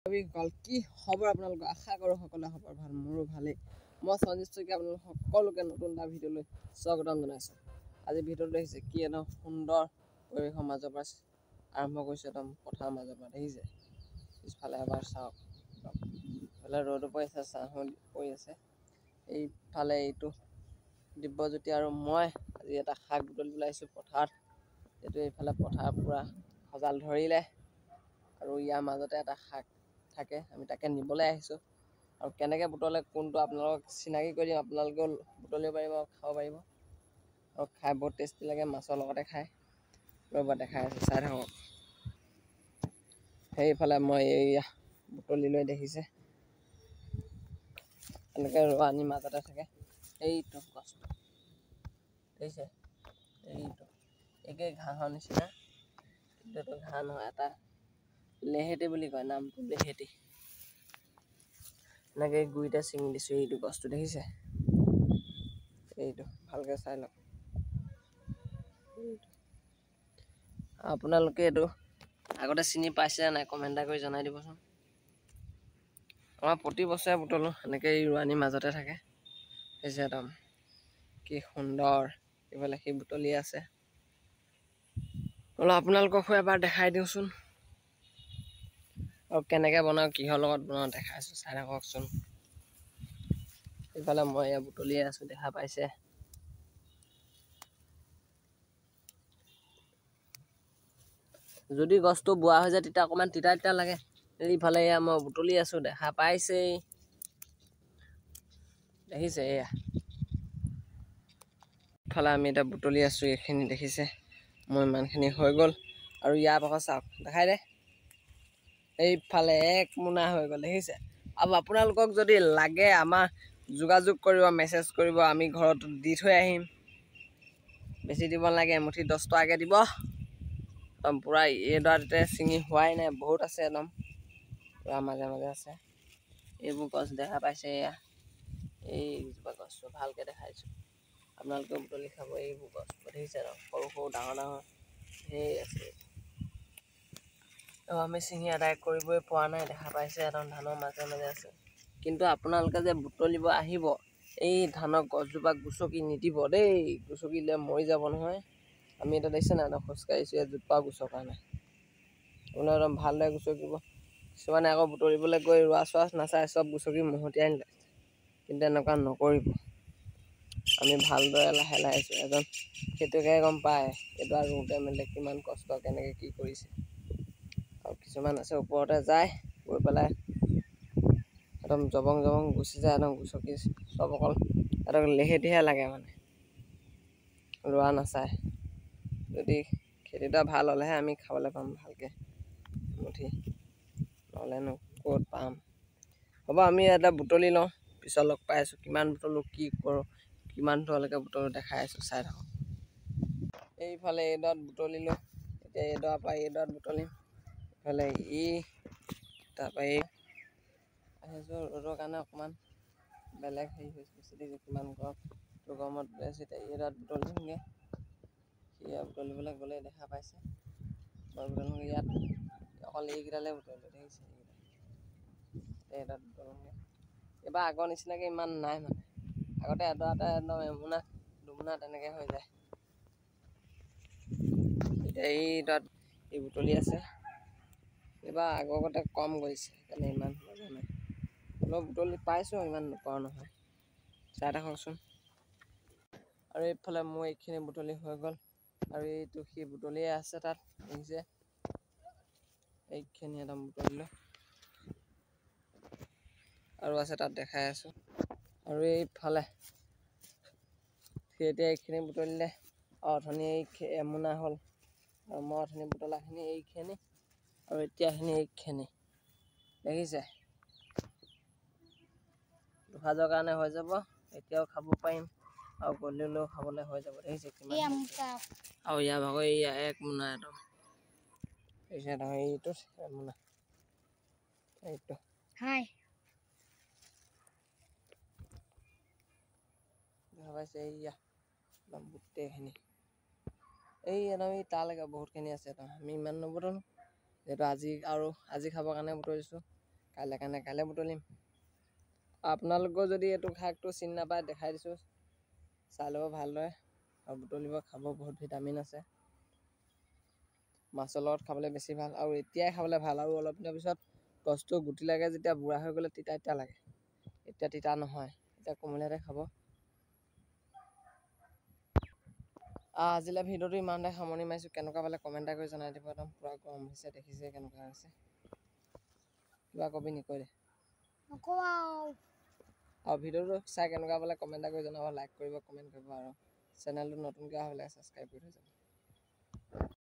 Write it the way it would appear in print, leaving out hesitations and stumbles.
কি খবৰ আপোনালোক আশা কৰোঁ সকলোৱে খবৰ ভাল মোৰো ভালেই মই সঞ্জিত শইকীয়া আপোনালোক সকলোকে নতুন এটা ভিডিঅ'লৈ স্বাগতম জনাইছোঁ আজি ভিডিঅ'টো দেখিছে কি একদম সুন্দৰ পৰিৱেশৰ মাজৰ পৰা আৰম্ভ কৰিছোঁ একদম পথাৰৰ মাজৰ পৰা দেখিছে পিছফালে এবাৰ চাওক এইফালে ৰ'দো পৰি আছে ছাঁহো পৰি আছে এইফালে এইটো দিব্যজ্যোতি আৰু মই আজি এটা শাক বুটলিবলৈ আহিছোঁ পথাৰত এইটো এইফালে পথাৰ পূৰা সজাল ধৰিলে আৰু ইয়াৰ মাজতে এটা শাক থাকে আমি তাকে নিবলৈ আহিছোঁ আৰু কেনেকৈ বুটলে কোনটো আপোনালোকক চিনাকি কৰি দিম আপোনালোকেও বুটলিব পাৰিব আৰু খাব পাৰিব আৰু খাই বহুত টেষ্টি লাগে মাছৰ লগতে খাই ৰ'ব দেখাই আছোঁ চাই থাকক সেইফালে মই এইয়া বুটলি লৈ দেখিছে এনেকৈ ৰোৱানি মাজতে থাকে এইটো গছটো দেখিছে এইটো একেই ঘাঁহৰ নিচিনা কিন্তু ঘাঁহ নহয় এটা লেহেতি বুলি কয় নামটো লেহেতি এনেকৈ গুৰিতে ছিঙি দিছোঁ এইটো গছটো দেখিছে এইটো ভালকৈ চাই লওক আপোনালোকে এইটো আগতে চিনি পাইছে নাই কমেণ্ট এটা কৰি জনাই দিবচোন আমাৰ প্ৰতি বছৰে বুটলোঁ এনেকৈ এই ৰোৱানিৰ মাজতে থাকে দেখিছে একদম কি সুন্দৰ এইফালে সি বুটলি আছে অলপ আপোনালোককো এবাৰ দেখাই দিওঁচোন আৰু কেনেকৈ বনাওঁ কিহৰ লগত বনাওঁ দেখাইছোঁ চাই থাককচোন এইফালে মই এয়া বুটলিয়ে আছোঁ দেখা পাইছে যদি গছটো বুঢ়া হৈ যায় তেতিয়া অকণমান তিতা তিতা লাগে এইফালে এয়া মই বুটলি আছোঁ দেখা পাইছেই দেখিছে এয়া ইফালে আমি এতিয়া বুটলি আছোঁ এইখিনি দেখিছে মোৰ ইমানখিনি হৈ গ'ল আৰু ইয়াৰ পাছত চাওক দেখাই দে এইফালে এক মোনা হৈ গ'ল দেখিছে আৰু আপোনালোকক যদি লাগে আমাৰ যোগাযোগ কৰিব মেছেজ কৰিব আমি ঘৰত দি থৈ আহিম বেছি দিব নালাগে এমুঠি 10 টকাকৈ দিব একদম পূৰা এইডৰাতে ছিঙি হোৱাই নাই বহুত আছে একদম পূৰা মাজে মাজে আছে এইবোৰ গছ দেখা পাইছে এয়া এইজোপা গছটো ভালকৈ দেখাইছোঁ আপোনালোকেও বুটলি খাব এইবোৰ গছ দেখিছে সৰু সৰু ডাঙৰ ডাঙৰ ধেৰ আছে আমি ছিঙি আদায় কৰিবই পৰা নাই দেখা পাইছে একদম ধানৰ মাজে মাজে আছে কিন্তু আপোনালোকে যে বুটলিব আহিব এই ধানৰ গছজোপা গুচকি নিদিব দেই গুচকিলে মৰি যাব নহয় আমি এটা দেখিছে নাই খোজকাঢ়িছোঁ এজোপা গুচকা নাই আপোনাৰ একদম ভালদৰে গুচকিব কিছুমানে আকৌ বুটলিবলৈ গৈ ৰোৱা চোৱা নাচায় চব গুচকি মহতিয়াই নিলে কিন্তু এনেকুৱা নকৰিব আমি ভালদৰে লাহে লাহে এজন খেতিয়কে গম পায় এইটো আৰু ৰুওঁতে মেলিলে কিমান কষ্ট কেনেকৈ কি কৰিছে আৰু কিছুমান আছে ওপৰতে যায় গৈ পেলাই একদম জবং জবং গুচি যায় একদম গুচকি চব অকল একদম লেহেতিহে লাগে মানে ৰোৱা নাচায় যদি খেতিডৰা ভাল হ'লেহে আমি খাবলৈ পাম ভালকৈ মুঠি নহ'লেনো ক'ত পাম হ'ব আমি এটা বুটলি লওঁ পিছত লগ পাই আছোঁ কিমান বুটলোঁ কি কৰোঁ কিমান দূৰলৈকে বুটলোঁ দেখাই আছোঁ চাই থাকক এইফালে এইডৰাত বুটলিলোঁ এতিয়া এইডৰাৰ পৰা এইডৰাত বুটলিম এইফালে তাৰপৰা আহিছোঁ ৰ'দৰ কাৰণে অকণমান বেলেগ হেৰি হৈছে দেখিছে কিমান গৰমত আছে এতিয়া এইডৰাত বুটলিমগৈ সেয়া বুটলিবলৈ গ'লে দেখা পাইছে মই বুটলিমগৈ ইয়াত অকল এইকেইডালে বুটলিলোঁ দেখিছে এইডৰাত বুটলোঁগৈ এইবাৰ আগৰ নিচিনাকৈ ইমান নাই মানে আগতে এডৰাতে একদম এমোনা দুমোনা তেনেকৈ হৈ যায় এতিয়া এইডৰাত এই বুটলি আছে এইবাৰ আগৰ আগতে কম গৈছে সেইকাৰণে ইমান লগা নাই অলপ বুটলি পাইছোঁ ইমান নোপোৱা নহয় চাই থাককচোন আৰু এইফালে মোৰ এইখিনি বুটলি হৈ গ'ল আৰু এইটো সি বুটলিয়ে আছে তাত দেখিছে এইখিনি একদম বুটলিলোঁ আৰু আছে তাত দেখাই আছোঁ আৰু এইফালে সি এতিয়া এইখিনি বুটলিলে অথনি এমোনা হ'ল আৰু মই অথনি বুটলাখিনি এইখিনি আৰু এতিয়াখিনি এইখিনি দেখিছে দুসাঁজৰ কাৰণে হৈ যাব এতিয়াও খাব পাৰিম আৰু গলিলেও খাবলৈ হৈ যাব দেখিছে কিমান আৰু ইয়াৰ ভাগৰ এয়া এক মোনা একদম দেখিছে নহয় এইটোত এমোনা এইটো দেখা পাইছে এইয়া একদম গোটেইখিনি এই একদম এই তালৈকে বহুতখিনি আছে একদম আমি ইমান নবুটলোঁ যিহেতু আজি খাবৰ কাৰণে বুটলিছোঁ কাইলৈ বুটলিম। আপোনালোকেও যদি এইটো শাকটো চিনি নাপায় দেখাই দিছোঁ, চাই ল'ব ভালদৰে আৰু বুটলিব, খাব, বহুত ভিটামিন আছে। মাছৰ লগত খাবলৈ বেছি ভাল আৰু এতিয়াই খাবলৈ ভাল, আৰু অলপ দিনৰ পিছত গছটো গুটি লাগে যেতিয়া বুঢ়া হৈ গ'লে তিতা লাগে। এতিয়া তিতা নহয়, এতিয়া কোমলীয়াতে খাব। আজিলৈ ভিডিঅ'টো ইমানতে সামৰণি মাৰিছোঁ। কেনেকুৱা পালে কমেণ্ট এটা কৰি জনাই দিব। একদম পূৰা গৰম হৈছে, দেখিছে কেনেকুৱা হৈছে। কিবা কবি নি, কৈ দে। আৰু ভিডিঅ'টো চাই কেনেকুৱা পালে কমেণ্ট এটা কৰি জনাব, লাইক কৰিব, কমেণ্ট কৰিব আৰু চেনেলটো নতুনকৈ হ'লে ছাবস্ক্ৰাইব কৰি থৈ যাব।